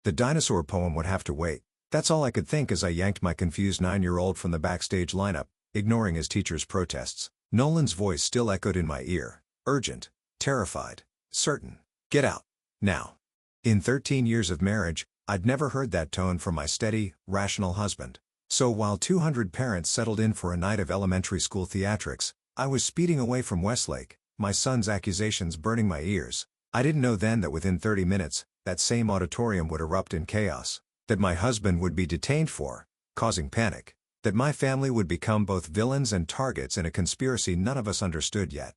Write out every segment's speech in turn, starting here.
The dinosaur poem would have to wait. That's all I could think as I yanked my confused 9-year-old from the backstage lineup, ignoring his teacher's protests. Nolan's voice still echoed in my ear. Urgent. Terrified. Certain. Get out. Now. In 13 years of marriage, I'd never heard that tone from my steady, rational husband. So while 200 parents settled in for a night of elementary school theatrics, I was speeding away from Westlake, my son's accusations burning my ears. I didn't know then that within 30 minutes, that same auditorium would erupt in chaos. That my husband would be detained for causing panic. That my family would become both villains and targets in a conspiracy none of us understood yet.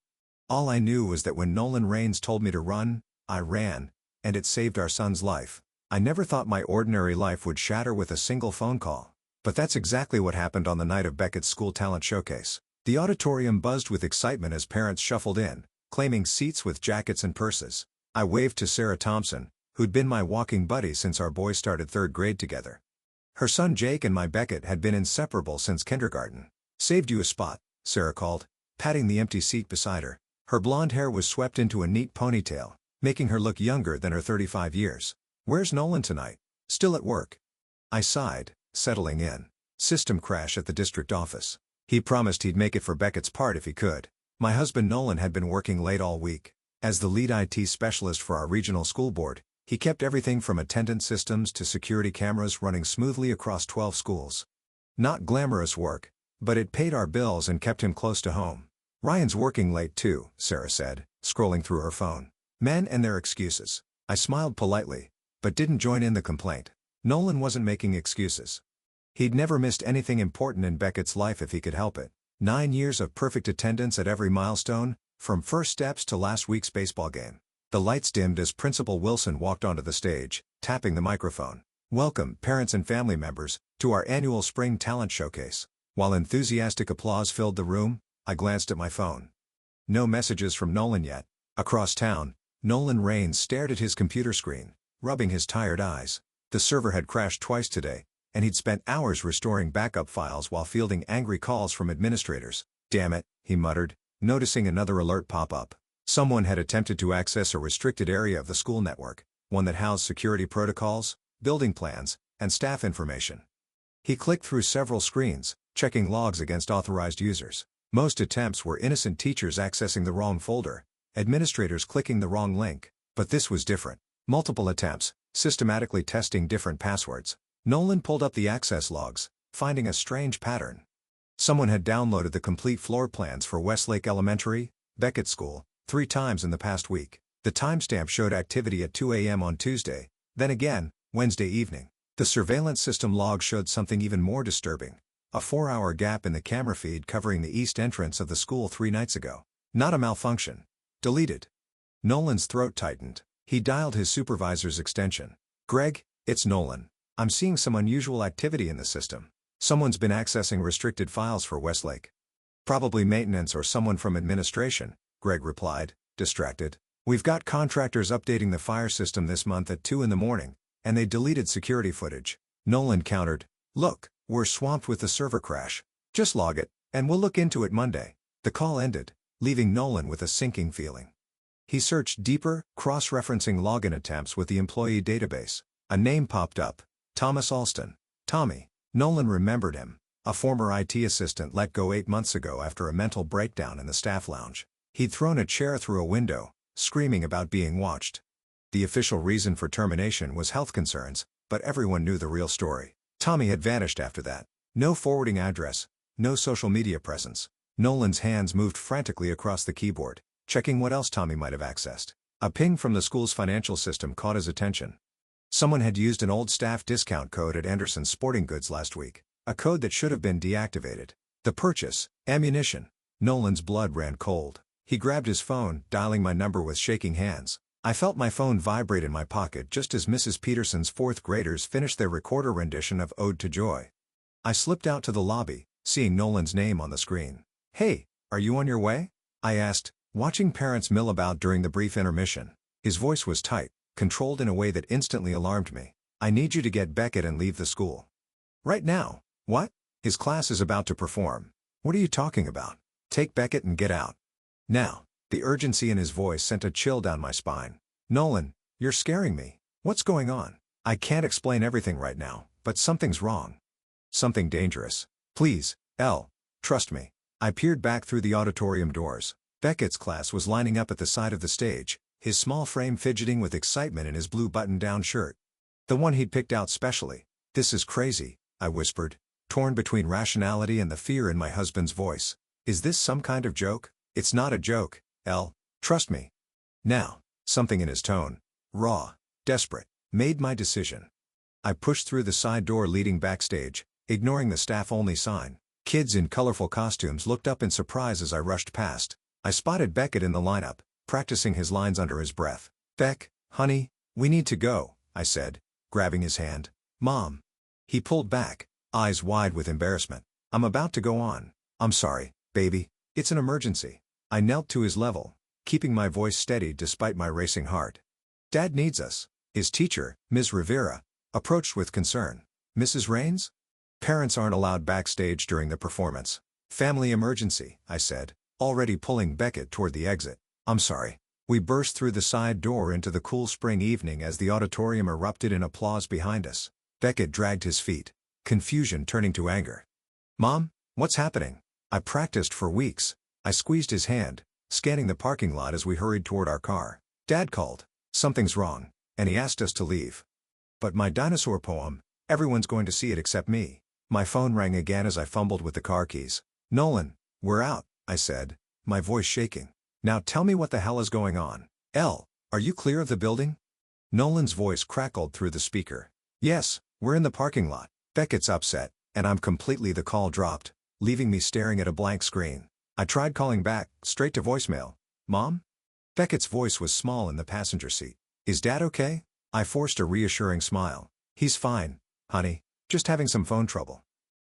All I knew was that when Nolan Raines told me to run, I ran, and it saved our son's life. I never thought my ordinary life would shatter with a single phone call. But that's exactly what happened on the night of Beckett's school talent showcase. The auditorium buzzed with excitement as parents shuffled in, claiming seats with jackets and purses. I waved to Sarah Thompson, who'd been my walking buddy since our boys started 3rd grade together. Her son Jake and my Beckett had been inseparable since kindergarten. "Saved you a spot," Sarah called, patting the empty seat beside her. Her blonde hair was swept into a neat ponytail, making her look younger than her 35 years. "Where's Nolan tonight?" "Still at work." I sighed, settling in. System crash at the district office. He promised he'd make it for Beckett's part if he could. My husband Nolan had been working late all week. As the lead IT specialist for our regional school board, he kept everything from attendance systems to security cameras running smoothly across 12 schools. Not glamorous work, but it paid our bills and kept him close to home. "Ryan's working late too," Sarah said, scrolling through her phone. Men and their excuses. I smiled politely, but didn't join in the complaint. Nolan wasn't making excuses. He'd never missed anything important in Beckett's life if he could help it. 9 years of perfect attendance at every milestone, from first steps to last week's baseball game. The lights dimmed as Principal Wilson walked onto the stage, tapping the microphone. "Welcome, parents and family members, to our annual Spring Talent Showcase." While enthusiastic applause filled the room, I glanced at my phone. No messages from Nolan yet. Across town, Nolan Raines stared at his computer screen, rubbing his tired eyes. The server had crashed twice today, and he'd spent hours restoring backup files while fielding angry calls from administrators. "Damn it," he muttered, noticing another alert pop up. Someone had attempted to access a restricted area of the school network, one that housed security protocols, building plans, and staff information. He clicked through several screens, checking logs against authorized users. Most attempts were innocent teachers accessing the wrong folder, administrators clicking the wrong link. But this was different. Multiple attempts, systematically testing different passwords. Nolan pulled up the access logs, finding a strange pattern. Someone had downloaded the complete floor plans for Westlake Elementary, Beckett School, 3 times in the past week. The timestamp showed activity at 2 a.m. on Tuesday, then again, Wednesday evening. The surveillance system log showed something even more disturbing. A 4-hour gap in the camera feed covering the east entrance of the school 3 nights ago. Not a malfunction. Deleted. Nolan's throat tightened. He dialed his supervisor's extension. "Greg, it's Nolan. I'm seeing some unusual activity in the system. Someone's been accessing restricted files for Westlake." "Probably maintenance or someone from administration," Greg replied, distracted. "We've got contractors updating the fire system this month at 2 in the morning, and they deleted security footage." Nolan countered, "Look, we're swamped with the server crash. Just log it, and we'll look into it Monday." The call ended, leaving Nolan with a sinking feeling. He searched deeper, cross-referencing login attempts with the employee database. A name popped up. Thomas Alston. Tommy. Nolan remembered him, a former IT assistant let go 8 months ago after a mental breakdown in the staff lounge. He'd thrown a chair through a window, screaming about being watched. The official reason for termination was health concerns, but everyone knew the real story. Tommy had vanished after that. No forwarding address, no social media presence. Nolan's hands moved frantically across the keyboard, checking what else Tommy might have accessed. A ping from the school's financial system caught his attention. Someone had used an old staff discount code at Anderson's Sporting Goods last week, a code that should have been deactivated. The purchase, ammunition. Nolan's blood ran cold. He grabbed his phone, dialing my number with shaking hands. I felt my phone vibrate in my pocket just as Mrs. Peterson's 4th graders finished their recorder rendition of Ode to Joy. I slipped out to the lobby, seeing Nolan's name on the screen. "Hey, are you on your way?" I asked, watching parents mill about during the brief intermission. His voice was tight, controlled in a way that instantly alarmed me. "I need you to get Beckett and leave the school." "Right now?" "What?" "His class is about to perform." "What are you talking about?" "Take Beckett and get out. Now." The urgency in his voice sent a chill down my spine. "Nolan, you're scaring me. What's going on?" I can't explain everything right now, but something's wrong. Something dangerous. Please, Elle, trust me. I peered back through the auditorium doors. Beckett's class was lining up at the side of the stage, his small frame fidgeting with excitement in his blue button-down shirt. The one he'd picked out specially. "This is crazy," I whispered, torn between rationality and the fear in my husband's voice. "Is this some kind of joke?" "It's not a joke, Elle. Trust me." Now, something in his tone, raw, desperate, made my decision. I pushed through the side door leading backstage, ignoring the staff-only sign. Kids in colorful costumes looked up in surprise as I rushed past. I spotted Beckett in the lineup, practicing his lines under his breath. "Beck, honey, we need to go," I said, grabbing his hand. "Mom." He pulled back, eyes wide with embarrassment. "I'm about to go on. I'm sorry, baby. It's an emergency." I knelt to his level, keeping my voice steady despite my racing heart. "Dad needs us." His teacher, Ms. Rivera, approached with concern. "Mrs. Raines? Parents aren't allowed backstage during the performance." "Family emergency," I said, already pulling Beckett toward the exit. "I'm sorry." We burst through the side door into the cool spring evening as the auditorium erupted in applause behind us. Beckett dragged his feet, confusion turning to anger. "Mom, what's happening?" I practiced for weeks. I squeezed his hand, scanning the parking lot as we hurried toward our car. "Dad called. Something's wrong, and he asked us to leave." "But my dinosaur poem, everyone's going to see it except me." My phone rang again as I fumbled with the car keys. "Nolan, we're out," I said, my voice shaking. "Now tell me what the hell is going on." "Elle, are you clear of the building?" Nolan's voice crackled through the speaker. "Yes, we're in the parking lot." Beckett's upset, and I'm completely. The call dropped, leaving me staring at a blank screen. I tried calling back, straight to voicemail. "Mom?" Beckett's voice was small in the passenger seat. "Is Dad okay?" I forced a reassuring smile. "He's fine, honey, just having some phone trouble."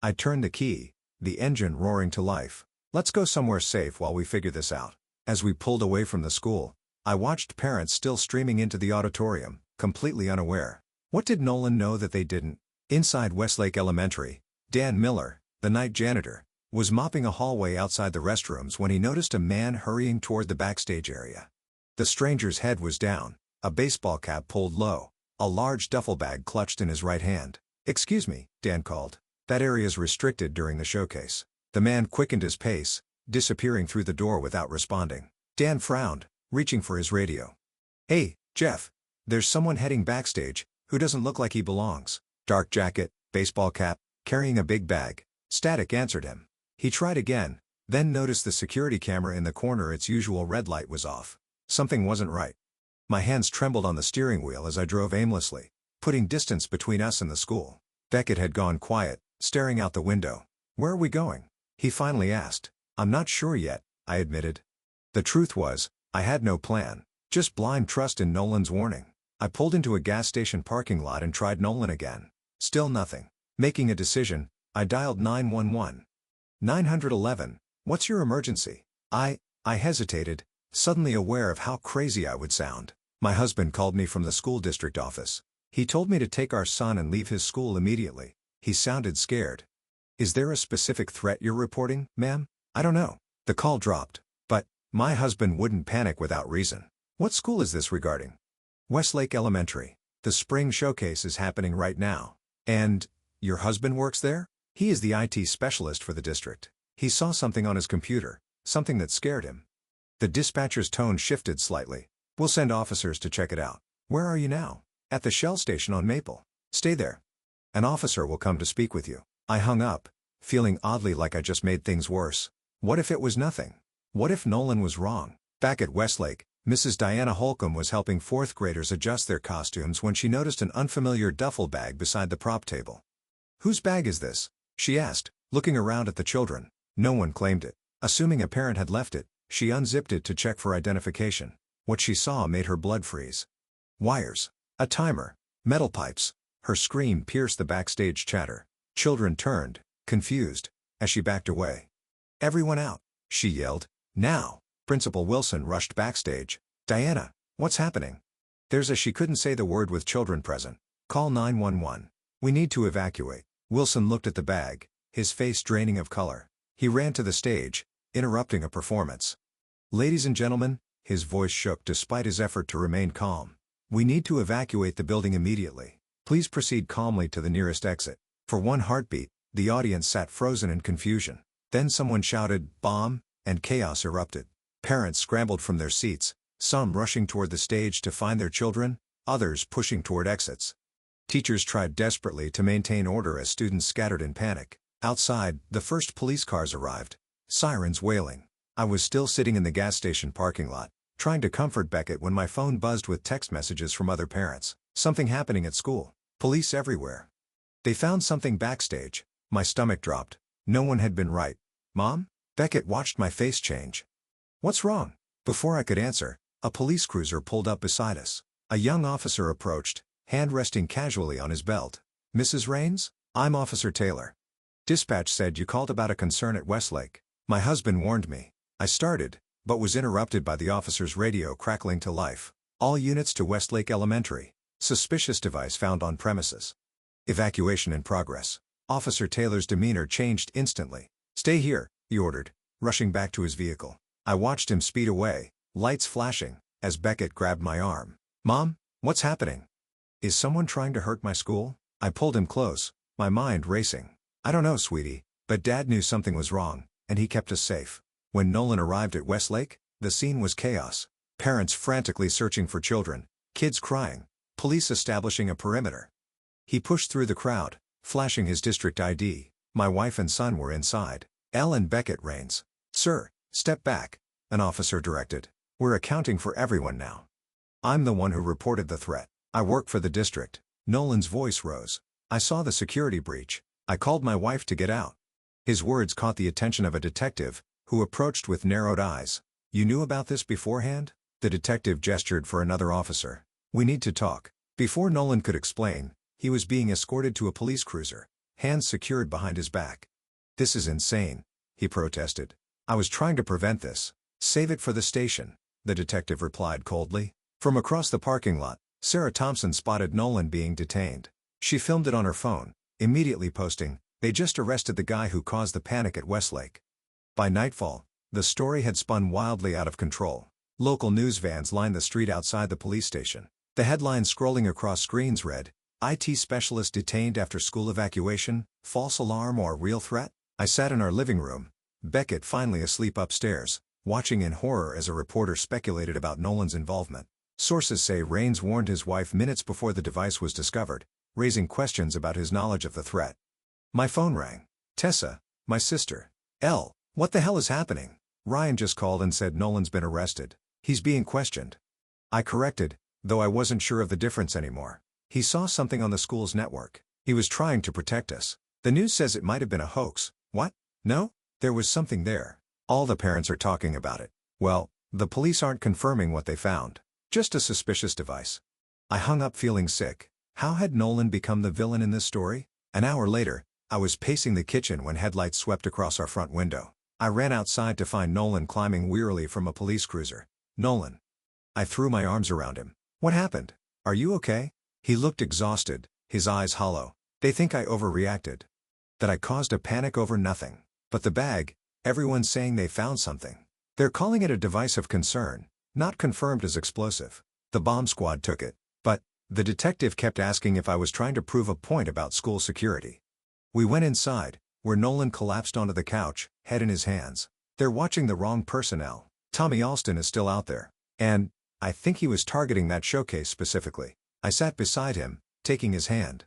I turned the key, the engine roaring to life. "Let's go somewhere safe while we figure this out." As we pulled away from the school, I watched parents still streaming into the auditorium, completely unaware. What did Nolan know that they didn't? Inside Westlake Elementary, Dan Miller, the night janitor, was mopping a hallway outside the restrooms when he noticed a man hurrying toward the backstage area. The stranger's head was down, a baseball cap pulled low, a large duffel bag clutched in his right hand. "Excuse me," Dan called. "That area's restricted during the showcase." The man quickened his pace, disappearing through the door without responding. Dan frowned, reaching for his radio. "Hey, Jeff, there's someone heading backstage, who doesn't look like he belongs. Dark jacket, baseball cap, carrying a big bag." Static answered him. He tried again, then noticed the security camera in the corner. Its usual red light was off. Something wasn't right. My hands trembled on the steering wheel as I drove aimlessly, putting distance between us and the school. Beckett had gone quiet, staring out the window. "Where are we going?" he finally asked. "I'm not sure yet," I admitted. The truth was, I had no plan, just blind trust in Nolan's warning. I pulled into a gas station parking lot and tried Nolan again. Still nothing. Making a decision, I dialed 911. 911, what's your emergency? I hesitated, suddenly aware of how crazy I would sound. My husband called me from the school district office. He told me to take our son and leave his school immediately. He sounded scared. "Is there a specific threat you're reporting, ma'am?" "I don't know." The call dropped. But my husband wouldn't panic without reason. "What school is this regarding?" "Westlake Elementary. The spring showcase is happening right now." "And your husband works there?" "He is the IT specialist for the district. He saw something on his computer, something that scared him." The dispatcher's tone shifted slightly. "We'll send officers to check it out." "Where are you now?" "At the Shell station on Maple." "Stay there. An officer will come to speak with you." I hung up, feeling oddly like I just made things worse. What if it was nothing? What if Nolan was wrong? Back at Westlake, Mrs. Diana Holcomb was helping fourth graders adjust their costumes when she noticed an unfamiliar duffel bag beside the prop table. "Whose bag is this?" she asked, looking around at the children. No one claimed it. Assuming a parent had left it, she unzipped it to check for identification. What she saw made her blood freeze. Wires. A timer. Metal pipes. Her scream pierced the backstage chatter. Children turned, confused, as she backed away. "Everyone out," she yelled. "Now!" Principal Wilson rushed backstage. "Diana, what's happening?" She couldn't say the word with children present. "Call 911. We need to evacuate." Wilson looked at the bag, his face draining of color. He ran to the stage, interrupting a performance. "Ladies and gentlemen," his voice shook despite his effort to remain calm. "We need to evacuate the building immediately. Please proceed calmly to the nearest exit. For one heartbeat, the audience sat frozen in confusion. Then someone shouted, "Bomb," and chaos erupted. Parents scrambled from their seats, some rushing toward the stage to find their children, others pushing toward exits. Teachers tried desperately to maintain order as students scattered in panic. Outside, the first police cars arrived. Sirens wailing. I was still sitting in the gas station parking lot, trying to comfort Beckett when my phone buzzed with text messages from other parents. Something happening at school. Police everywhere. They found something backstage. My stomach dropped. No one had been right. Mom? Beckett watched my face change. What's wrong? Before I could answer, a police cruiser pulled up beside us. A young officer approached, hand resting casually on his belt. "Mrs. Rains? I'm Officer Taylor. Dispatch said you called about a concern at Westlake. My husband warned me." I started, but was interrupted by the officer's radio crackling to life. "All units to Westlake Elementary. Suspicious device found on premises. Evacuation in progress." Officer Taylor's demeanor changed instantly. "Stay here," he ordered, rushing back to his vehicle. I watched him speed away, lights flashing, as Beckett grabbed my arm. "Mom, what's happening? Is someone trying to hurt my school?" I pulled him close, my mind racing. "I don't know, sweetie, but Dad knew something was wrong, and he kept us safe." When Nolan arrived at Westlake, the scene was chaos. Parents frantically searching for children, kids crying, police establishing a perimeter. He pushed through the crowd, flashing his district ID. My wife and son were inside. Ellen Beckett Rains. "Sir, step back," an officer directed. "We're accounting for everyone now." "I'm the one who reported the threat. I work for the district." Nolan's voice rose. "I saw the security breach. I called my wife to get out." His words caught the attention of a detective, who approached with narrowed eyes. "You knew about this beforehand?" The detective gestured for another officer. "We need to talk." Before Nolan could explain, he was being escorted to a police cruiser, hands secured behind his back. "This is insane," he protested. "I was trying to prevent this." "Save it for the station," the detective replied coldly. From across the parking lot, Sarah Thompson spotted Nolan being detained. She filmed it on her phone, immediately posting, "They just arrested the guy who caused the panic at Westlake." By nightfall, the story had spun wildly out of control. Local news vans lined the street outside the police station. The headlines scrolling across screens read, "IT specialist detained after school evacuation, false alarm or real threat?" I sat in our living room, Beckett finally asleep upstairs, watching in horror as a reporter speculated about Nolan's involvement. Sources say Rains warned his wife minutes before the device was discovered, raising questions about his knowledge of the threat. My phone rang. "Tessa, my sister. Elle, what the hell is happening? Ryan just called and said Nolan's been arrested. He's being questioned." I corrected, though I wasn't sure of the difference anymore. "He saw something on the school's network. He was trying to protect us. The news says it might have been a hoax." "What? No? There was something there. All the parents are talking about it." "Well, the police aren't confirming what they found. Just a suspicious device." I hung up feeling sick. How had Nolan become the villain in this story? An hour later, I was pacing the kitchen when headlights swept across our front window. I ran outside to find Nolan climbing wearily from a police cruiser. "Nolan." I threw my arms around him. "What happened? Are you okay?" He looked exhausted, his eyes hollow. "They think I overreacted. That I caused a panic over nothing. But the bag, everyone's saying they found something. They're calling it a device of concern, not confirmed as explosive. The bomb squad took it. But," the detective kept asking if I was trying to prove a point about school security. We went inside, where Nolan collapsed onto the couch, head in his hands. "They're watching the wrong personnel. Tommy Alston is still out there. And I think he was targeting that showcase specifically." I sat beside him, taking his hand.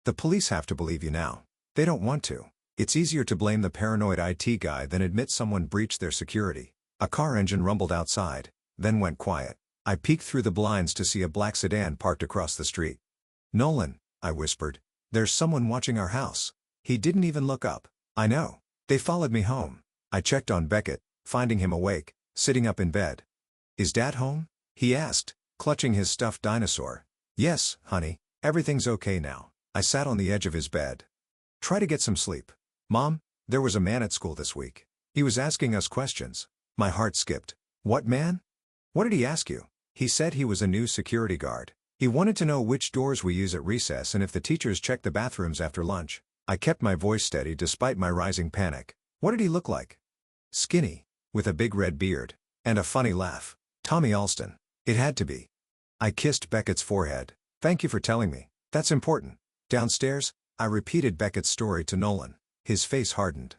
"The police have to believe you now. They don't want to. It's easier to blame the paranoid IT guy than admit someone breached their security." A car engine rumbled outside, then went quiet. I peeked through the blinds to see a black sedan parked across the street. "Nolan," I whispered, "there's someone watching our house." He didn't even look up. "I know. They followed me home." I checked on Beckett, finding him awake, sitting up in bed. "Is Dad home?" he asked, clutching his stuffed dinosaur. "Yes, honey, everything's okay now." I sat on the edge of his bed. "Try to get some sleep." "Mom, there was a man at school this week. He was asking us questions." My heart skipped. "What man? What did he ask you?" "He said he was a new security guard. He wanted to know which doors we use at recess and if the teachers check the bathrooms after lunch." I kept my voice steady despite my rising panic. "What did he look like?" "Skinny, with a big red beard, and a funny laugh." "Tommy Alston. It had to be." I kissed Beckett's forehead. "Thank you for telling me." That's important. Downstairs, I repeated Beckett's story to Nolan. His face hardened.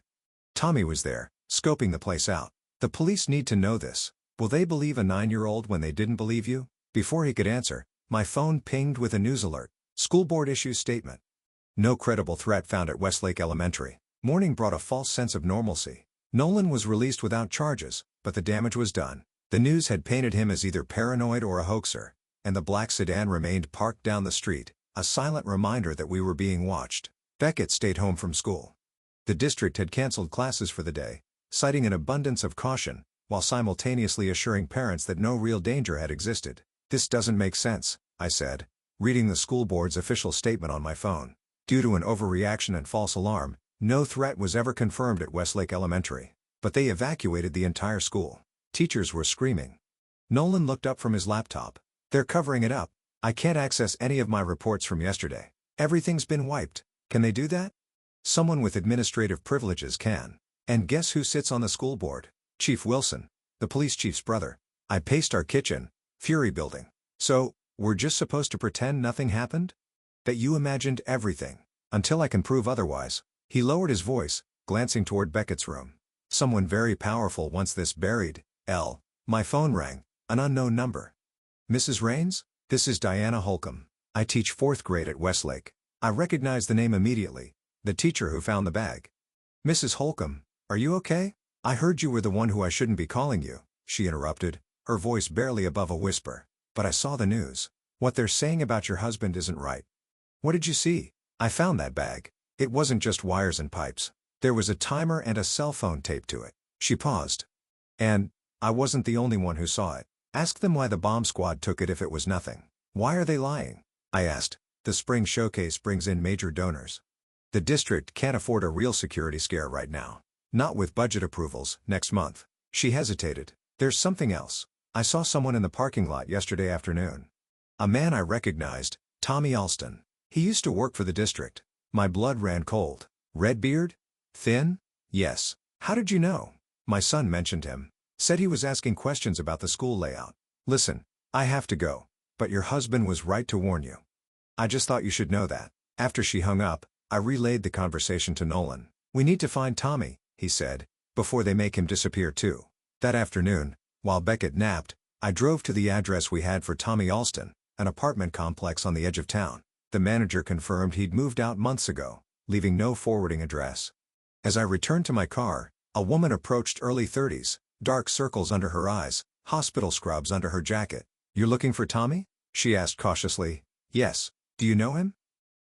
Tommy was there, scoping the place out. The police need to know this. Will they believe a 9-year-old when they didn't believe you? Before he could answer, my phone pinged with a news alert. School board issues statement. No credible threat found at Westlake Elementary. Morning brought a false sense of normalcy. Nolan was released without charges, but the damage was done. The news had painted him as either paranoid or a hoaxer, and the black sedan remained parked down the street, a silent reminder that we were being watched. Beckett stayed home from school. The district had canceled classes for the day, citing an abundance of caution, while simultaneously assuring parents that no real danger had existed. This doesn't make sense, I said, reading the school board's official statement on my phone. Due to an overreaction and false alarm, no threat was ever confirmed at Westlake Elementary. But they evacuated the entire school. Teachers were screaming. Nolan looked up from his laptop. They're covering it up. I can't access any of my reports from yesterday. Everything's been wiped. Can they do that? Someone with administrative privileges can. And guess who sits on the school board? Chief Wilson, the police chief's brother. I paced our kitchen, fury building. So, we're just supposed to pretend nothing happened? That you imagined everything, until I can prove otherwise. He lowered his voice, glancing toward Beckett's room. Someone very powerful wants this buried. My phone rang, an unknown number. Mrs. Raines? This is Diana Holcomb. I teach 4th grade at Westlake. I recognized the name immediately. The teacher who found the bag. Mrs. Holcomb, are you okay? I heard you were the one who I shouldn't be calling you, she interrupted, her voice barely above a whisper. But I saw the news. What they're saying about your husband isn't right. What did you see? I found that bag. It wasn't just wires and pipes. There was a timer and a cell phone taped to it. She paused. And I wasn't the only one who saw it. Ask them why the bomb squad took it if it was nothing. Why are they lying? I asked. The spring showcase brings in major donors. The district can't afford a real security scare right now. Not with budget approvals, next month. She hesitated. There's something else. I saw someone in the parking lot yesterday afternoon. A man I recognized, Tommy Alston. He used to work for the district. My blood ran cold. Red beard? Thin? Yes. How did you know? My son mentioned him. Said he was asking questions about the school layout. Listen, I have to go. But your husband was right to warn you. I just thought you should know that. After she hung up, I relayed the conversation to Nolan. We need to find Tommy, he said, before they make him disappear too. That afternoon, while Beckett napped, I drove to the address we had for Tommy Alston, an apartment complex on the edge of town. The manager confirmed he'd moved out months ago, leaving no forwarding address. As I returned to my car, a woman approached early 30s, dark circles under her eyes, hospital scrubs under her jacket. You're looking for Tommy? She asked cautiously. Yes. Do you know him?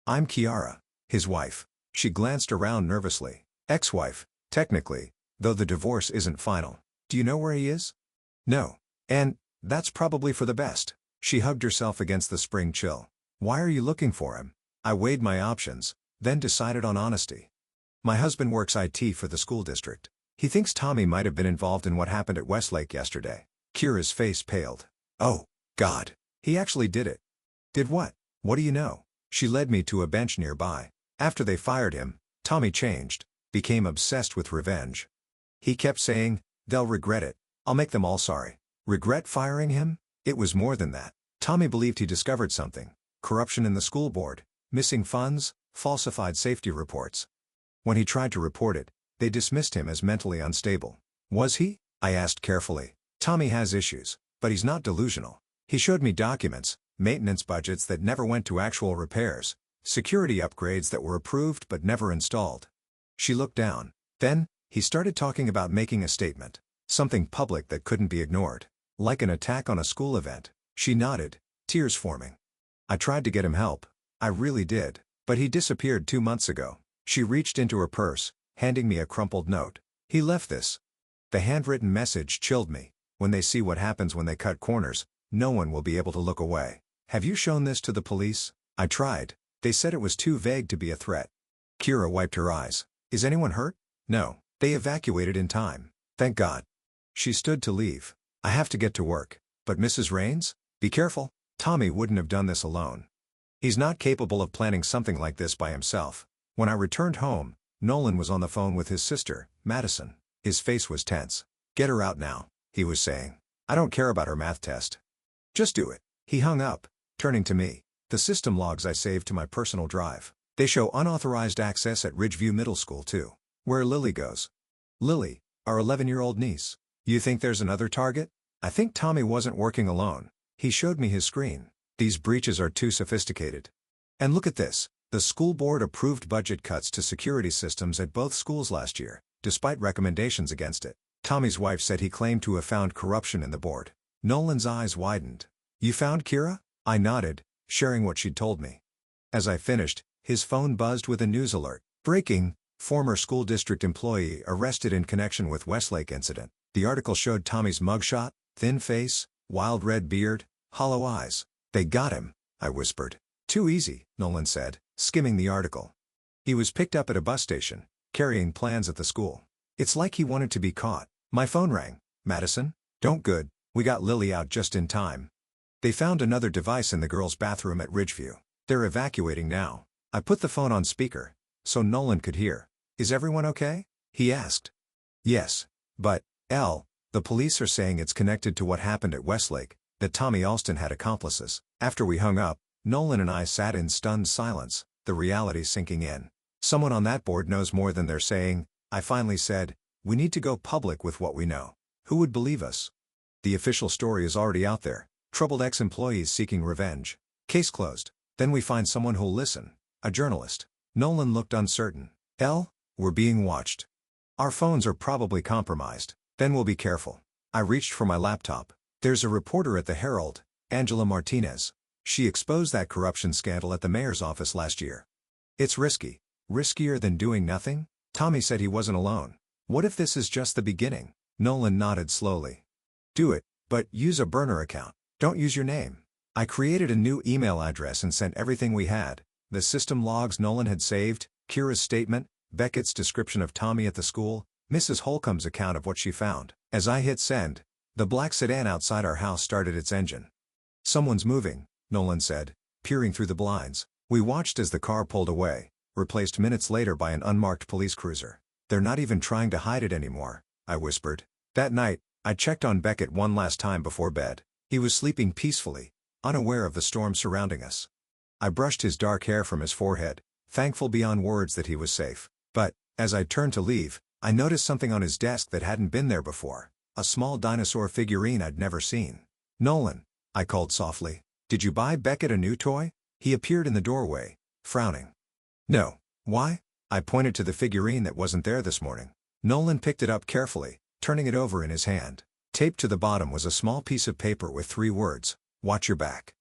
I'm Kiara, his wife. She glanced around nervously. Ex-wife, technically, though the divorce isn't final. Do you know where he is? No. And that's probably for the best. She hugged herself against the spring chill. Why are you looking for him? I weighed my options, then decided on honesty. My husband works IT for the school district. He thinks Tommy might have been involved in what happened at Westlake yesterday. Kira's face paled. Oh, God. He actually did it. Did what? What do you know? She led me to a bench nearby. After they fired him, Tommy changed, became obsessed with revenge. He kept saying, they'll regret it. I'll make them all sorry. Regret firing him? It was more than that. Tommy believed he discovered something. Corruption in the school board, missing funds, falsified safety reports. When he tried to report it, they dismissed him as mentally unstable. Was he? I asked carefully. Tommy has issues, but he's not delusional. He showed me documents, maintenance budgets that never went to actual repairs, security upgrades that were approved but never installed. She looked down. Then, he started talking about making a statement. Something public that couldn't be ignored. Like an attack on a school event. She nodded, tears forming. I tried to get him help. I really did. But he disappeared 2 months ago. She reached into her purse, handing me a crumpled note. He left this. The handwritten message chilled me. When they see what happens when they cut corners, no one will be able to look away. Have you shown this to the police? I tried. They said it was too vague to be a threat. Kira wiped her eyes. Is anyone hurt? No. They evacuated in time. Thank God. She stood to leave. I have to get to work. But Mrs. Raines? Be careful. Tommy wouldn't have done this alone. He's not capable of planning something like this by himself. When I returned home, Nolan was on the phone with his sister, Madison. His face was tense. Get her out now, he was saying. I don't care about her math test. Just do it. He hung up, turning to me. The system logs I saved to my personal drive. They show unauthorized access at Ridgeview Middle School too. Where Lily goes. Lily, our 11-year-old niece. You think there's another target? I think Tommy wasn't working alone. He showed me his screen. These breaches are too sophisticated. And look at this. The school board approved budget cuts to security systems at both schools last year, despite recommendations against it. Tommy's wife said he claimed to have found corruption in the board. Nolan's eyes widened. You found Kira? I nodded, sharing what she'd told me. As I finished, his phone buzzed with a news alert. Breaking, former school district employee arrested in connection with Westlake incident. The article showed Tommy's mugshot, thin face, wild red beard, hollow eyes. They got him, I whispered. Too easy, Nolan said, skimming the article. He was picked up at a bus station, carrying plans at the school. It's like he wanted to be caught. My phone rang. Madison? Don't good, we got Lily out just in time. They found another device in the girls' bathroom at Ridgeview. They're evacuating now. I put the phone on speaker, so Nolan could hear. Is everyone okay? He asked. Yes. But, the police are saying it's connected to what happened at Westlake, that Tommy Alston had accomplices. After we hung up, Nolan and I sat in stunned silence, the reality sinking in. Someone on that board knows more than they're saying. I finally said, we need to go public with what we know. Who would believe us? The official story is already out there. Troubled ex-employees seeking revenge. Case closed. Then we find someone who'll listen. A journalist. Nolan looked uncertain. We're being watched. Our phones are probably compromised. Then we'll be careful. I reached for my laptop. There's a reporter at the Herald, Angela Martinez. She exposed that corruption scandal at the mayor's office last year. It's risky. Riskier than doing nothing? Tommy said he wasn't alone. What if this is just the beginning? Nolan nodded slowly. Do it, but use a burner account. Don't use your name. I created a new email address and sent everything we had. The system logs Nolan had saved, Kira's statement, Beckett's description of Tommy at the school, Mrs. Holcomb's account of what she found. As I hit send, the black sedan outside our house started its engine. Someone's moving, Nolan said, peering through the blinds. We watched as the car pulled away, replaced minutes later by an unmarked police cruiser. They're not even trying to hide it anymore, I whispered. That night, I checked on Beckett one last time before bed. He was sleeping peacefully, unaware of the storm surrounding us. I brushed his dark hair from his forehead, thankful beyond words that he was safe. But, as I turned to leave, I noticed something on his desk that hadn't been there before. A small dinosaur figurine I'd never seen. Nolan, I called softly. Did you buy Beckett a new toy? He appeared in the doorway, frowning. No. Why? I pointed to the figurine that wasn't there this morning. Nolan picked it up carefully, turning it over in his hand. Taped to the bottom was a small piece of paper with 3 words. Watch your back.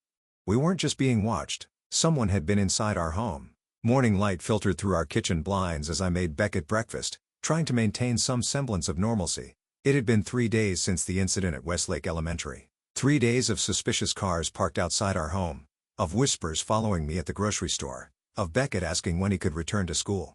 We weren't just being watched. Someone had been inside our home. Morning light filtered through our kitchen blinds as I made Beckett breakfast, trying to maintain some semblance of normalcy. It had been 3 days since the incident at Westlake Elementary. 3 days of suspicious cars parked outside our home, of whispers following me at the grocery store, of Beckett asking when he could return to school.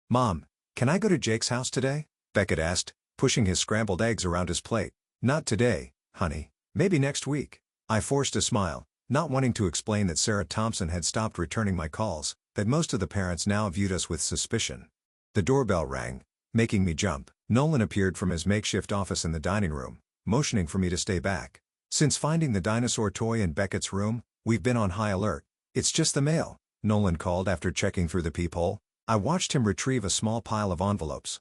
Mom, can I go to Jake's house today? Beckett asked, pushing his scrambled eggs around his plate. Not today, honey. Maybe next week. I forced a smile, not wanting to explain that Sarah Thompson had stopped returning my calls, that most of the parents now viewed us with suspicion. The doorbell rang, making me jump. Nolan appeared from his makeshift office in the dining room, motioning for me to stay back. Since finding the dinosaur toy in Beckett's room, we've been on high alert. It's just the mail, Nolan called after checking through the peephole. I watched him retrieve a small pile of envelopes.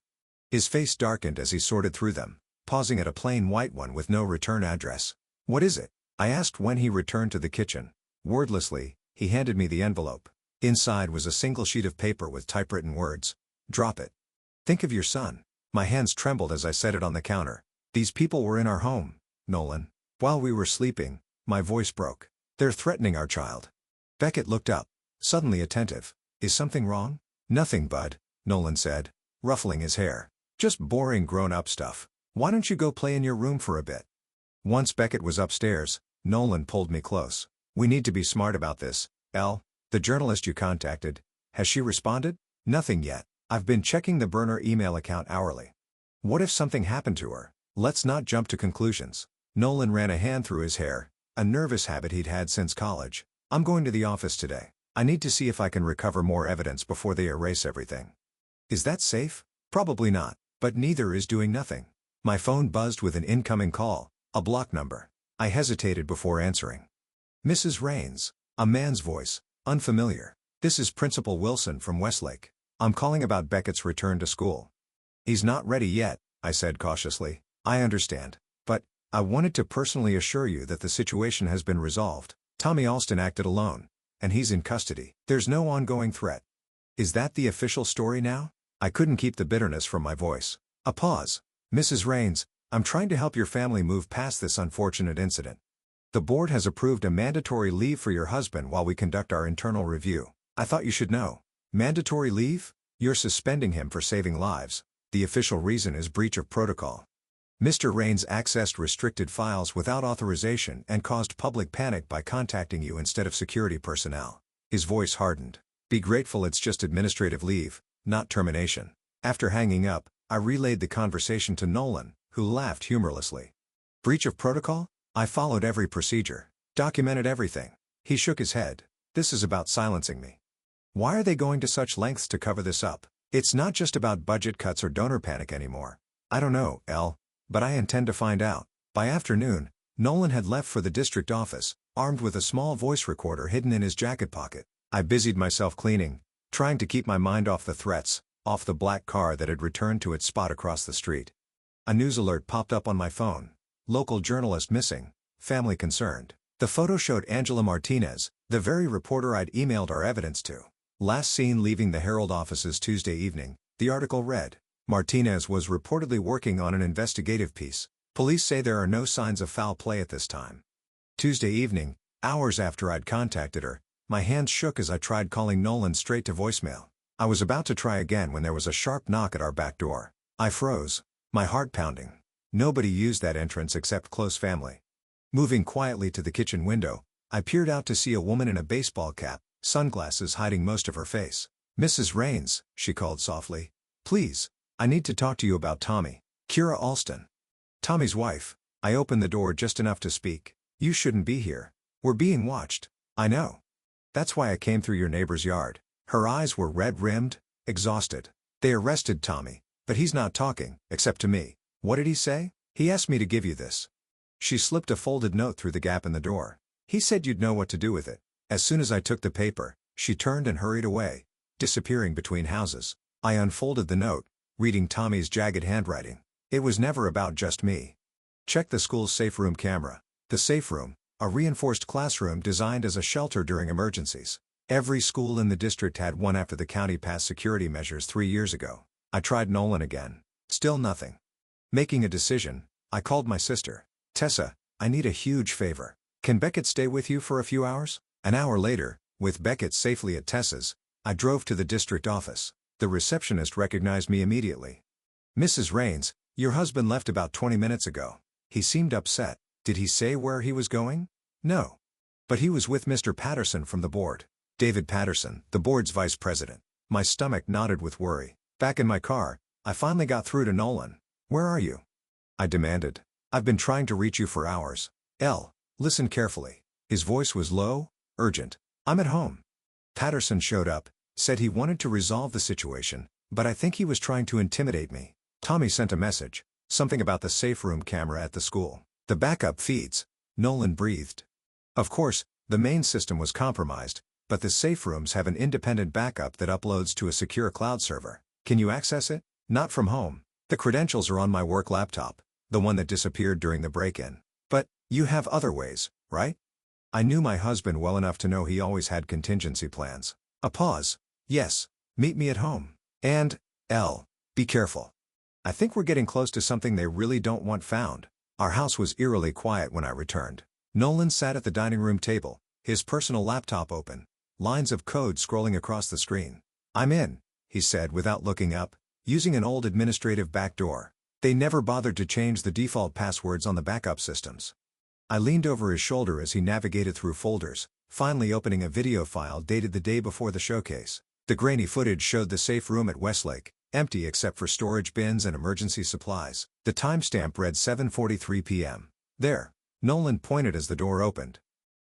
His face darkened as he sorted through them, pausing at a plain white one with no return address. What is it? I asked when he returned to the kitchen. Wordlessly, he handed me the envelope. Inside was a single sheet of paper with typewritten words. Drop it. Think of your son. My hands trembled as I set it on the counter. These people were in our home, Nolan. While we were sleeping, my voice broke. They're threatening our child. Beckett looked up, suddenly attentive. Is something wrong? Nothing, bud, Nolan said, ruffling his hair. Just boring grown-up stuff. Why don't you go play in your room for a bit? Once Beckett was upstairs, Nolan pulled me close. We need to be smart about this, the journalist you contacted. Has she responded? Nothing yet. I've been checking the burner email account hourly. What if something happened to her? Let's not jump to conclusions. Nolan ran a hand through his hair, a nervous habit he'd had since college. I'm going to the office today. I need to see if I can recover more evidence before they erase everything. Is that safe? Probably not, but neither is doing nothing. My phone buzzed with an incoming call, a block number. I hesitated before answering. Mrs. Raines. A man's voice, unfamiliar. "This is Principal Wilson from Westlake. I'm calling about Beckett's return to school." "He's not ready yet," I said cautiously. "I understand. But I wanted to personally assure you that the situation has been resolved. Tommy Alston acted alone, and he's in custody. There's no ongoing threat." "Is that the official story now?" I couldn't keep the bitterness from my voice. A pause. "Mrs. Raines, I'm trying to help your family move past this unfortunate incident. The board has approved a mandatory leave for your husband while we conduct our internal review. I thought you should know." "Mandatory leave? You're suspending him for saving lives. The official reason is breach of protocol." "Mr. Raines accessed restricted files without authorization and caused public panic by contacting you instead of security personnel." His voice hardened. "Be grateful it's just administrative leave, not termination." After hanging up, I relayed the conversation to Nolan, who laughed humorlessly. "Breach of protocol? I followed every procedure. Documented everything." He shook his head. "This is about silencing me." "Why are they going to such lengths to cover this up? It's not just about budget cuts or donor panic anymore." "I don't know, Elle. But I intend to find out." By afternoon, Nolan had left for the district office, armed with a small voice recorder hidden in his jacket pocket. I busied myself cleaning, trying to keep my mind off the threats, off the black car that had returned to its spot across the street. A news alert popped up on my phone. "Local journalist missing. Family concerned." The photo showed Angela Martinez, the very reporter I'd emailed our evidence to. Last seen leaving the Herald offices Tuesday evening, the article read. Martinez was reportedly working on an investigative piece. Police say there are no signs of foul play at this time. Tuesday evening, hours after I'd contacted her, my hands shook as I tried calling Nolan straight to voicemail. I was about to try again when there was a sharp knock at our back door. I froze, my heart pounding. Nobody used that entrance except close family. Moving quietly to the kitchen window, I peered out to see a woman in a baseball cap, sunglasses hiding most of her face. "Mrs. Raines," she called softly. "Please. I need to talk to you about Tommy." "Kira Alston." "Tommy's wife." I opened the door just enough to speak. "You shouldn't be here. We're being watched." "I know. That's why I came through your neighbor's yard." Her eyes were red-rimmed, exhausted. "They arrested Tommy, but he's not talking, except to me." "What did he say?" "He asked me to give you this." She slipped a folded note through the gap in the door. "He said you'd know what to do with it." As soon as I took the paper, she turned and hurried away, disappearing between houses. I unfolded the note, reading Tommy's jagged handwriting. It was never about just me. "Check the school's safe room camera." The safe room, a reinforced classroom designed as a shelter during emergencies. Every school in the district had one after the county passed security measures 3 years ago. I tried Nolan again. Still nothing. Making a decision, I called my sister. "Tessa, I need a huge favor. Can Beckett stay with you for a few hours?" An hour later, with Beckett safely at Tessa's, I drove to the district office. The receptionist recognized me immediately. "Mrs. Raines, your husband left about 20 minutes ago." He seemed upset. "Did he say where he was going?" "No. But he was with Mr. Patterson from the board." "David Patterson, the board's vice president." My stomach knotted with worry. Back in my car, I finally got through to Nolan. "Where are you?" I demanded. "I've been trying to reach you for hours." "Elle, listen carefully." His voice was low, urgent. "I'm at home." Patterson showed up, said he wanted to resolve the situation, but I think he was trying to intimidate me. Tommy sent a message, something about the safe room camera at the school. "The backup feeds," Nolan breathed. "Of course, the main system was compromised, but the safe rooms have an independent backup that uploads to a secure cloud server. Can you access it?" "Not from home. The credentials are on my work laptop, the one that disappeared during the break-in." "But you have other ways, right?" I knew my husband well enough to know he always had contingency plans. A pause. "Yes. Meet me at home. And, Elle, be careful. I think we're getting close to something they really don't want found." Our house was eerily quiet when I returned. Nolan sat at the dining room table, his personal laptop open, lines of code scrolling across the screen. "I'm in," he said without looking up, using an old administrative backdoor. They never bothered to change the default passwords on the backup systems. I leaned over his shoulder as he navigated through folders, finally opening a video file dated the day before the showcase. The grainy footage showed the safe room at Westlake, empty except for storage bins and emergency supplies. The timestamp read 7:43 p.m. "There," Nolan pointed as the door opened.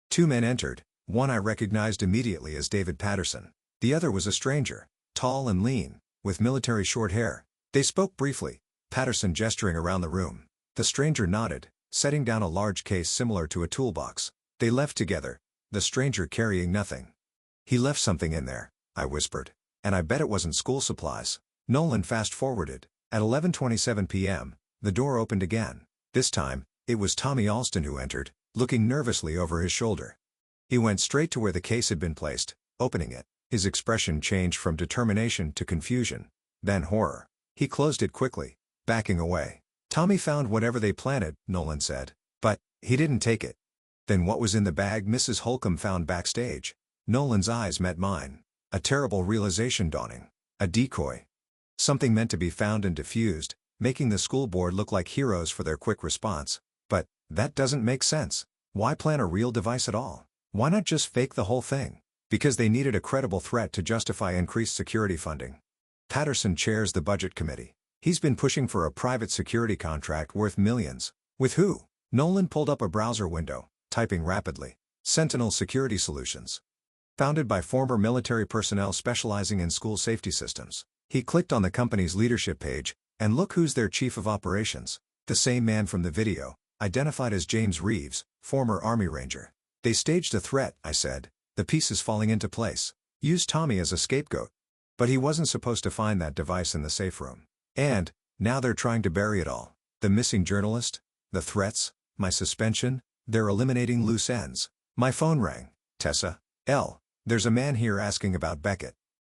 2 men entered, one I recognized immediately as David Patterson. The other was a stranger, tall and lean, with military short hair. They spoke briefly, Patterson gesturing around the room. The stranger nodded, setting down a large case similar to a toolbox. They left together, the stranger carrying nothing. "He left something in there," I whispered. "And I bet it wasn't school supplies." Nolan fast-forwarded. At 11:27 p.m., the door opened again. This time, it was Tommy Alston who entered, looking nervously over his shoulder. He went straight to where the case had been placed, opening it. His expression changed from determination to confusion, then horror. He closed it quickly, backing away. "Tommy found whatever they planted," Nolan said. "But he didn't take it." "Then what was in the bag Mrs. Holcomb found backstage?" Nolan's eyes met mine. A terrible realization dawning. A decoy. Something meant to be found and diffused, making the school board look like heroes for their quick response. But that doesn't make sense. Why plan a real device at all? Why not just fake the whole thing? Because they needed a credible threat to justify increased security funding. Patterson chairs the budget committee. He's been pushing for a private security contract worth millions. With who? Nolan pulled up a browser window, typing rapidly. Sentinel Security Solutions. Founded by former military personnel specializing in school safety systems. He clicked on the company's leadership page, and look who's their chief of operations. The same man from the video, identified as James Reeves, former Army Ranger. "They staged a threat," I said. "The pieces falling into place. Used Tommy as a scapegoat. But he wasn't supposed to find that device in the safe room. And now they're trying to bury it all. The missing journalist, the threats, my suspension, they're eliminating loose ends." My phone rang. "Tessa, there's a man here asking about Beckett.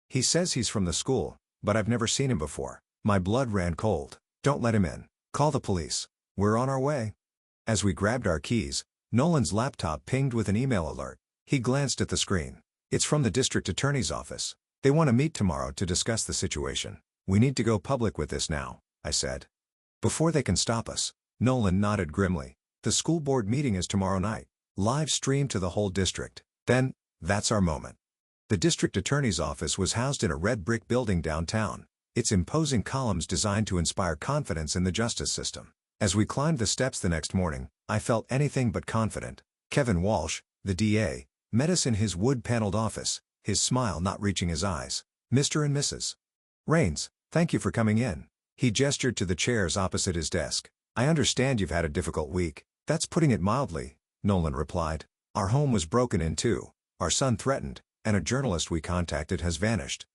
He says he's from the school, but I've never seen him before." My blood ran cold. "Don't let him in. Call the police. We're on our way." As we grabbed our keys, Nolan's laptop pinged with an email alert. He glanced at the screen. "It's from the district attorney's office. They want to meet tomorrow to discuss the situation. We need to go public with this now," I said. "Before they can stop us." Nolan nodded grimly. "The school board meeting is tomorrow night. Live streamed to the whole district. Then, that's our moment." The district attorney's office was housed in a red brick building downtown, its imposing columns designed to inspire confidence in the justice system. As we climbed the steps the next morning, I felt anything but confident. Kevin Walsh, the DA, met us in his wood-paneled office, his smile not reaching his eyes. "Mr. and Mrs. Raines, thank you for coming in." He gestured to the chairs opposite his desk. "I understand you've had a difficult week." "That's putting it mildly," Nolan replied. "Our home was broken in two, our son threatened, and a journalist we contacted has vanished."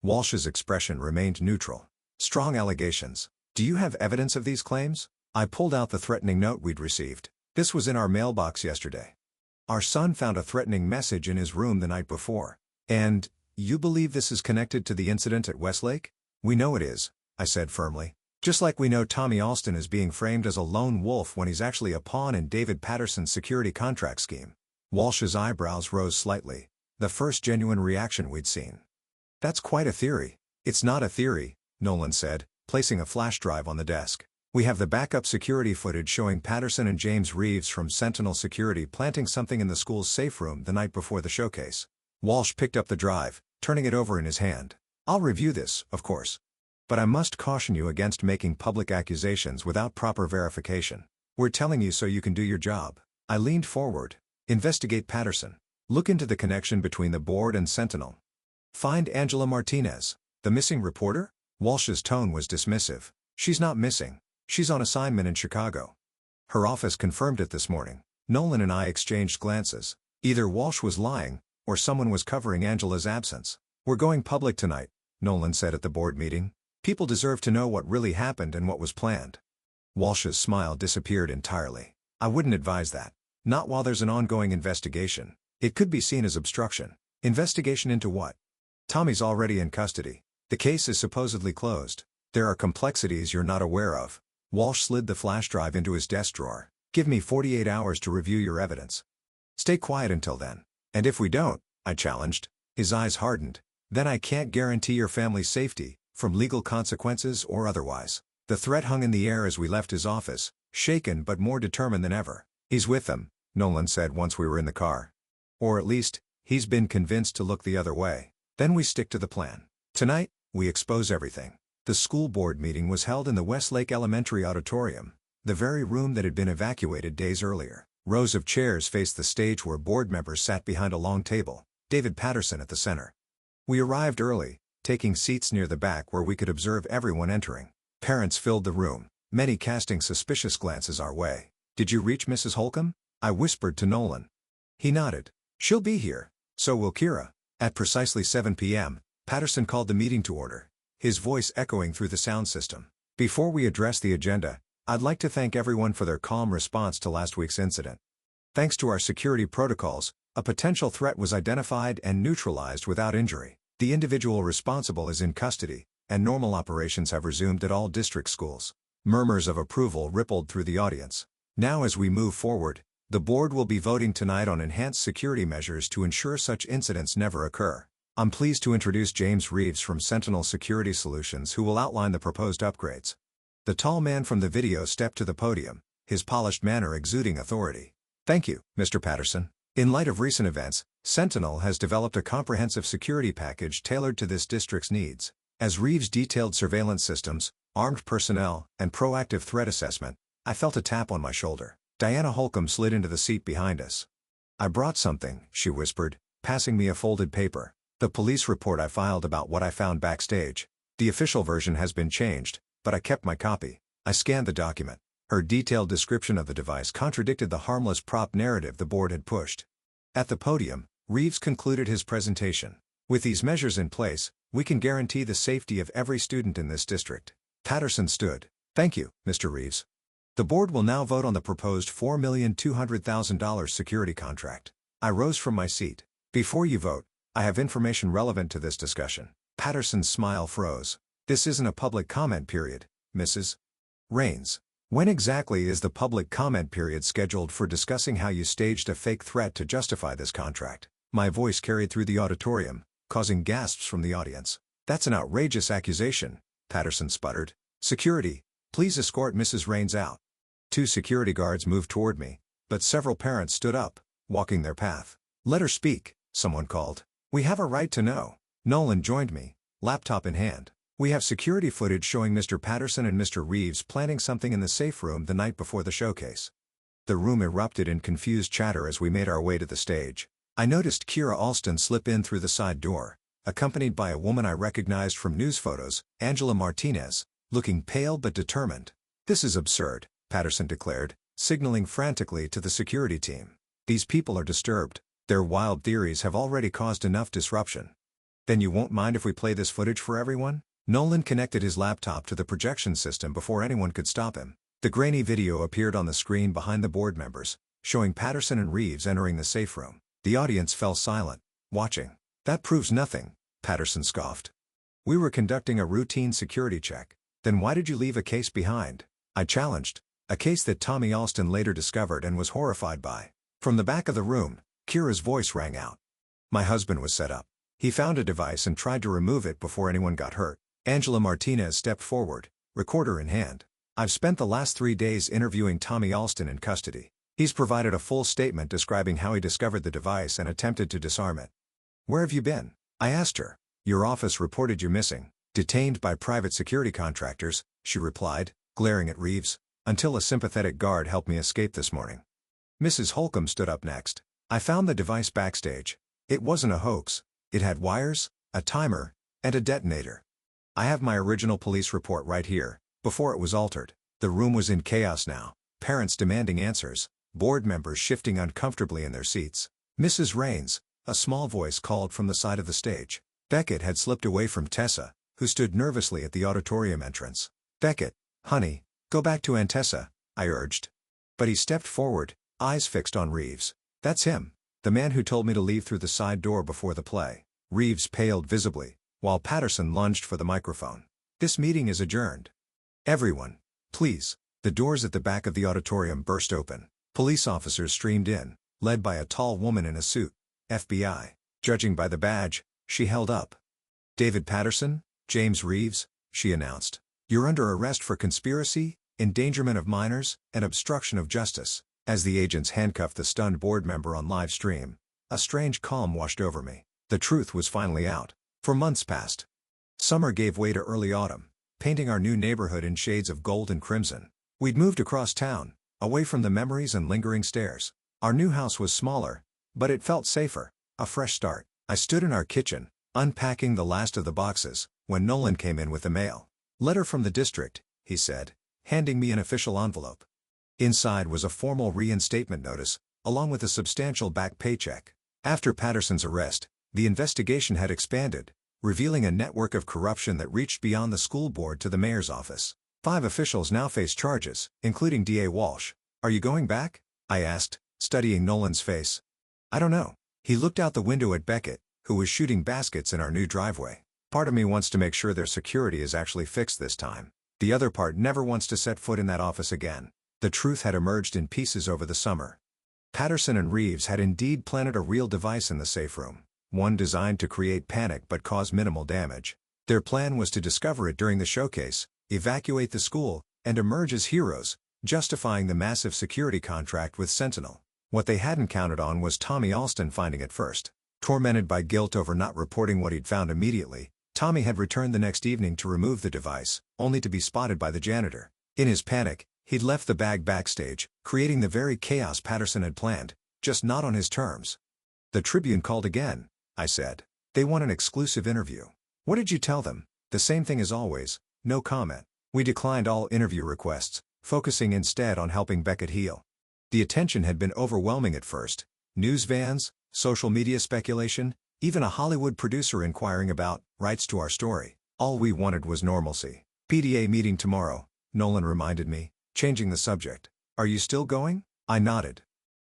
Walsh's expression remained neutral. "Strong allegations. Do you have evidence of these claims?" I pulled out the threatening note we'd received. "This was in our mailbox yesterday. Our son found a threatening message in his room the night before." "And you believe this is connected to the incident at Westlake?" "We know it is," I said firmly. "Just like we know Tommy Alston is being framed as a lone wolf when he's actually a pawn in David Patterson's security contract scheme." Walsh's eyebrows rose slightly, the first genuine reaction we'd seen. "That's quite a theory." "It's not a theory," Nolan said, placing a flash drive on the desk. "We have the backup security footage showing Patterson and James Reeves from Sentinel Security planting something in the school's safe room the night before the showcase." Walsh picked up the drive, turning it over in his hand. "I'll review this, of course. But I must caution you against making public accusations without proper verification. We're telling you so you can do your job." I leaned forward. "Investigate Patterson. Look into the connection between the board and Sentinel. Find Angela Martinez, the missing reporter?" Walsh's tone was dismissive. "She's not missing. She's on assignment in Chicago. Her office confirmed it this morning." Nolan and I exchanged glances. Either Walsh was lying, or someone was covering Angela's absence. "We're going public tonight," Nolan said at the board meeting. "People deserve to know what really happened and what was planned." Walsh's smile disappeared entirely. "I wouldn't advise that. Not while there's an ongoing investigation. It could be seen as obstruction." "Investigation into what?" "Tommy's already in custody. The case is supposedly closed. There are complexities you're not aware of." Walsh slid the flash drive into his desk drawer. "Give me 48 hours to review your evidence. Stay quiet until then." "And if we don't?" I challenged. His eyes hardened. "Then I can't guarantee your family's safety, from legal consequences or otherwise." The threat hung in the air as we left his office, shaken but more determined than ever. "He's with them," Nolan said once we were in the car. "Or at least, he's been convinced to look the other way." "Then we stick to the plan. Tonight, we expose everything." The school board meeting was held in the Westlake Elementary Auditorium, the very room that had been evacuated days earlier. Rows of chairs faced the stage where board members sat behind a long table, David Patterson at the center. We arrived early, taking seats near the back where we could observe everyone entering. Parents filled the room, many casting suspicious glances our way. "Did you reach Mrs. Holcomb?" I whispered to Nolan. He nodded. She'll be here. So will Kira. At precisely 7 p.m., Patterson called the meeting to order, his voice echoing through the sound system. Before we address the agenda, I'd like to thank everyone for their calm response to last week's incident. Thanks to our security protocols, a potential threat was identified and neutralized without injury. The individual responsible is in custody, and normal operations have resumed at all district schools. Murmurs of approval rippled through the audience. Now as we move forward, the board will be voting tonight on enhanced security measures to ensure such incidents never occur. I'm pleased to introduce James Reeves from Sentinel Security Solutions, who will outline the proposed upgrades. The tall man from the video stepped to the podium, his polished manner exuding authority. Thank you, Mr. Patterson. In light of recent events, Sentinel has developed a comprehensive security package tailored to this district's needs. As Reeves detailed surveillance systems, armed personnel, and proactive threat assessment, I felt a tap on my shoulder. Diana Holcomb slid into the seat behind us. I brought something, she whispered, passing me a folded paper. The police report I filed about what I found backstage. The official version has been changed, but I kept my copy. I scanned the document. Her detailed description of the device contradicted the harmless prop narrative the board had pushed. At the podium, Reeves concluded his presentation. With these measures in place, we can guarantee the safety of every student in this district. Patterson stood. Thank you, Mr. Reeves. The board will now vote on the proposed $4,200,000 security contract. I rose from my seat. Before you vote, I have information relevant to this discussion. Patterson's smile froze. This isn't a public comment period, Mrs. Rains. When exactly is the public comment period scheduled for discussing how you staged a fake threat to justify this contract? My voice carried through the auditorium, causing gasps from the audience. That's an outrageous accusation, Patterson sputtered. Security, please escort Mrs. Rains out. 2 security guards moved toward me, but several parents stood up, walking their path. Let her speak, someone called. We have a right to know. Nolan joined me, laptop in hand. We have security footage showing Mr. Patterson and Mr. Reeves planning something in the safe room the night before the showcase. The room erupted in confused chatter as we made our way to the stage. I noticed Kira Alston slip in through the side door, accompanied by a woman I recognized from news photos, Angela Martinez, looking pale but determined. This is absurd, Patterson declared, signaling frantically to the security team. These people are disturbed. Their wild theories have already caused enough disruption. Then you won't mind if we play this footage for everyone? Nolan connected his laptop to the projection system before anyone could stop him. The grainy video appeared on the screen behind the board members, showing Patterson and Reeves entering the safe room. The audience fell silent, watching. That proves nothing, Patterson scoffed. We were conducting a routine security check. Then why did you leave a case behind? I challenged. A case that Tommy Alston later discovered and was horrified by. From the back of the room, Kira's voice rang out. My husband was set up. He found a device and tried to remove it before anyone got hurt. Angela Martinez stepped forward, recorder in hand. I've spent the last 3 days interviewing Tommy Alston in custody. He's provided a full statement describing how he discovered the device and attempted to disarm it. Where have you been? I asked her. Your office reported you missing. Detained by private security contractors, she replied, glaring at Reeves, until a sympathetic guard helped me escape this morning. Mrs. Holcomb stood up next. I found the device backstage. It wasn't a hoax. It had wires, a timer, and a detonator. I have my original police report right here, before it was altered. The room was in chaos now, parents demanding answers, board members shifting uncomfortably in their seats. Mrs. Rains, a small voice called from the side of the stage. Beckett had slipped away from Tessa, who stood nervously at the auditorium entrance. Beckett, honey, go back to Aunt Tessa, I urged. But he stepped forward, eyes fixed on Reeves. That's him, the man who told me to leave through the side door before the play. Reeves paled visibly, while Patterson lunged for the microphone. This meeting is adjourned. Everyone, please. The doors at the back of the auditorium burst open. Police officers streamed in, led by a tall woman in a suit, FBI. Judging by the badge she held up. David Patterson, James Reeves, she announced. You're under arrest for conspiracy, endangerment of minors, and obstruction of justice. As the agents handcuffed the stunned board member on live stream, a strange calm washed over me. The truth was finally out. For months past, summer gave way to early autumn, painting our new neighborhood in shades of gold and crimson. We'd moved across town, away from the memories and lingering stares. Our new house was smaller, but it felt safer. A fresh start. I stood in our kitchen, unpacking the last of the boxes, when Nolan came in with the mail. Letter from the district, he said, handing me an official envelope. Inside was a formal reinstatement notice, along with a substantial back paycheck. After Patterson's arrest, the investigation had expanded, revealing a network of corruption that reached beyond the school board to the mayor's office. 5 officials now face charges, including D.A. Walsh. "Are you going back?" I asked, studying Nolan's face. "I don't know." He looked out the window at Beckett, who was shooting baskets in our new driveway. "Part of me wants to make sure their security is actually fixed this time. The other part never wants to set foot in that office again." The truth had emerged in pieces over the summer. Patterson and Reeves had indeed planted a real device in the safe room, one designed to create panic but cause minimal damage. Their plan was to discover it during the showcase, evacuate the school, and emerge as heroes, justifying the massive security contract with Sentinel. What they hadn't counted on was Tommy Alston finding it first. Tormented by guilt over not reporting what he'd found immediately, Tommy had returned the next evening to remove the device, only to be spotted by the janitor. In his panic, he'd left the bag backstage, creating the very chaos Patterson had planned, just not on his terms. "The Tribune called again," I said. "They want an exclusive interview." "What did you tell them?" "The same thing as always, no comment." We declined all interview requests, focusing instead on helping Beckett heal. The attention had been overwhelming at first. News vans, social media speculation, even a Hollywood producer inquiring about rights to our story. All we wanted was normalcy. "PDA meeting tomorrow," Nolan reminded me, changing the subject. "Are you still going?" I nodded.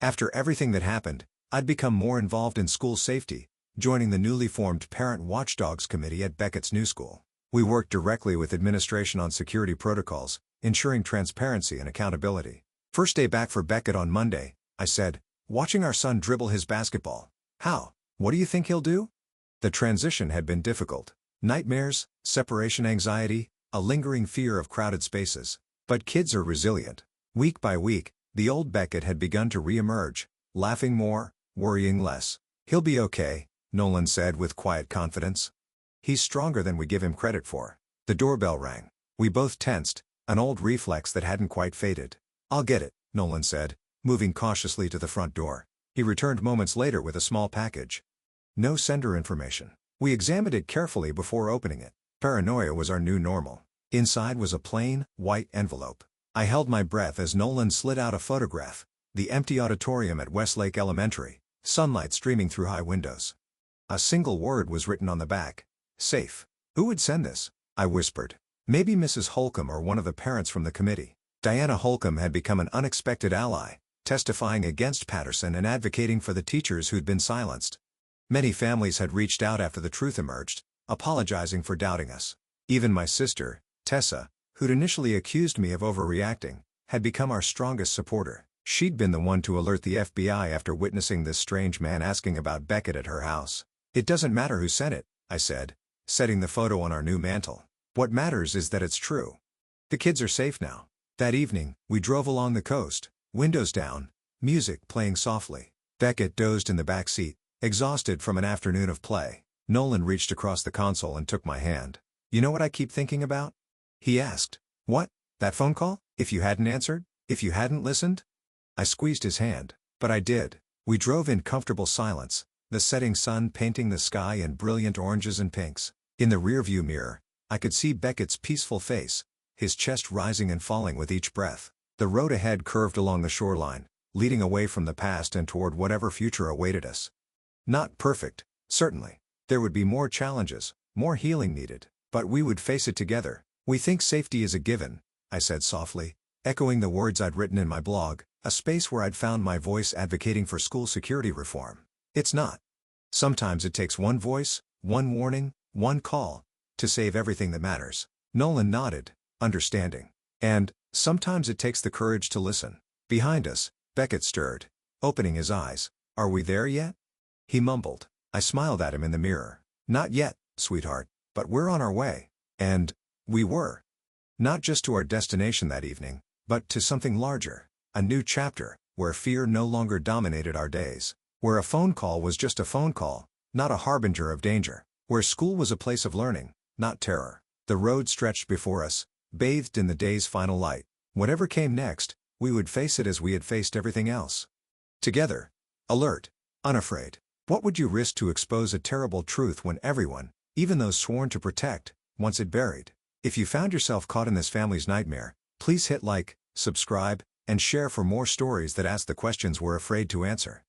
After everything that happened, I'd become more involved in school safety, joining the newly formed Parent Watchdogs Committee at Beckett's new school. We worked directly with administration on security protocols, ensuring transparency and accountability. "First day back for Beckett on Monday," I said, watching our son dribble his basketball. "How? What do you think he'll do?" The transition had been difficult. Nightmares, separation anxiety, a lingering fear of crowded spaces. But kids are resilient. Week by week, the old Beckett had begun to re-emerge, laughing more, worrying less. "He'll be okay," Nolan said with quiet confidence. "He's stronger than we give him credit for." The doorbell rang. We both tensed, an old reflex that hadn't quite faded. "I'll get it," Nolan said, moving cautiously to the front door. He returned moments later with a small package. No sender information. We examined it carefully before opening it. Paranoia was our new normal. Inside was a plain, white envelope. I held my breath as Nolan slid out a photograph, the empty auditorium at Westlake Elementary, sunlight streaming through high windows. A single word was written on the back: "Safe." "Who would send this?" I whispered. "Maybe Mrs. Holcomb or one of the parents from the committee." Diana Holcomb had become an unexpected ally, testifying against Patterson and advocating for the teachers who'd been silenced. Many families had reached out after the truth emerged, apologizing for doubting us. Even my sister, Tessa, who'd initially accused me of overreacting, had become our strongest supporter. She'd been the one to alert the FBI after witnessing this strange man asking about Beckett at her house. "It doesn't matter who sent it," I said, setting the photo on our new mantle. "What matters is that it's true. The kids are safe now." That evening, we drove along the coast, windows down, music playing softly. Beckett dozed in the back seat, exhausted from an afternoon of play. Nolan reached across the console and took my hand. "You know what I keep thinking about?" he asked. "What? That phone call? If you hadn't answered? If you hadn't listened?" I squeezed his hand. "But I did." We drove in comfortable silence, the setting sun painting the sky in brilliant oranges and pinks. In the rearview mirror, I could see Beckett's peaceful face, his chest rising and falling with each breath. The road ahead curved along the shoreline, leading away from the past and toward whatever future awaited us. Not perfect, certainly. There would be more challenges, more healing needed, but we would face it together. "We think safety is a given," I said softly, echoing the words I'd written in my blog, a space where I'd found my voice advocating for school security reform. "It's not. Sometimes it takes one voice, one warning, one call, to save everything that matters." Nolan nodded, understanding. "And sometimes it takes the courage to listen." Behind us, Beckett stirred, opening his eyes. "Are we there yet?" he mumbled. I smiled at him in the mirror. "Not yet, sweetheart, but we're on our way." And we were. Not just to our destination that evening, but to something larger. A new chapter, where fear no longer dominated our days. Where a phone call was just a phone call, not a harbinger of danger. Where school was a place of learning, not terror. The road stretched before us, bathed in the day's final light. Whatever came next, we would face it as we had faced everything else. Together. Alert. Unafraid. What would you risk to expose a terrible truth when everyone, even those sworn to protect, wants it buried? If you found yourself caught in this family's nightmare, please hit like, subscribe, and share for more stories that ask the questions we're afraid to answer.